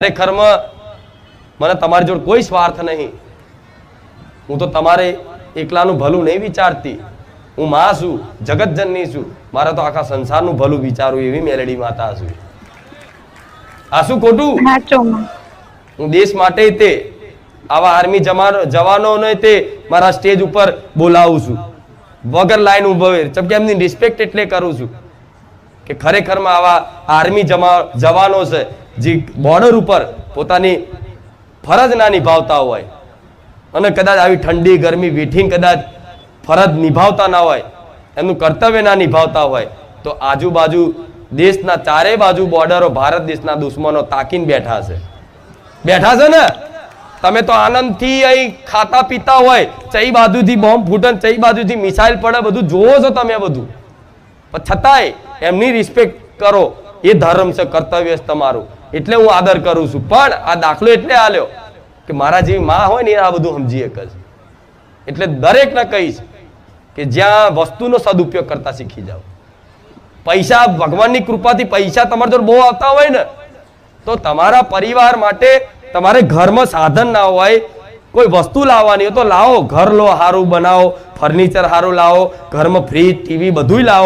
ખરેખરમાં મને તમારી જોડે કોઈ સ્વાર્થ નહીં. હું તો તમારે એકલાનું ભલું નહીં વિચારતી. હું માં છું, જગતજનની છું. મારે તો આખા સંસારનું ભલું વિચારું એવી મેલડી માતા છું. આ શું ખોટું? હું દેશ માટે તે આવા આર્મી જવાનોને તે મારા સ્ટેજ ઉપર બોલાવું છું વગર લાઈન ઉભવે. કેમ કે એમની રિસ્પેક્ટ એટલે કરું છું કે ખરેખરમાં આવા આર્મી જવાનો છે જે બોર્ડર ઉપર પોતાની ફરજ ના નિભાવતા હોય અને કદાચ આવી ઠંડી ગરમી વેઠીને કદાચ ફરજ નિભાવતા ના હોય, એમનું કર્તવ્ય ના નિભાવતા હોય, તો આજુબાજુ દેશના ચારે બાજુ બોર્ડરો ભારત દેશના દુશ્મનો તાકીને બેઠા છે ને. તમે તો આનંદથી અહીં ખાતા પીતા હોય, ચઈ બાજુથી બોમ્બ ફૂટે, ચઈ બાજુથી મિસાઇલ પડે, બધું જોવો છો તમે બધું. પણ છતાંય એમની રિસ્પેક્ટ કરો, એ ધર્મ છે, કર્તવ્ય છે તમારું, એટલે હું આદર કરું છું. પણ આ દાખલો એટલે આલ્યો કે મારા જેવી માં હોય ને એ આ બધું સમજી એક જ. એટલે દરેકને કહીશ કે જ્યાં વસ્તુનો સદુપયોગ કરતા શીખી જાઓ. પૈસા, ભગવાનની કૃપાથી પૈસા તમારા જોડે બહુ આવતા હોય ને, તો તમારા પરિવાર માટે તમારે ઘરમાં સાધન ના હોય, કોઈ વસ્તુ લાવવાની હોય તો લાવો, ઘર લો, સારું બનાવો, ફર્નિચર સારું લાવો, ઘરમાં ફ્રીજ, ટીવી બધું લાવો.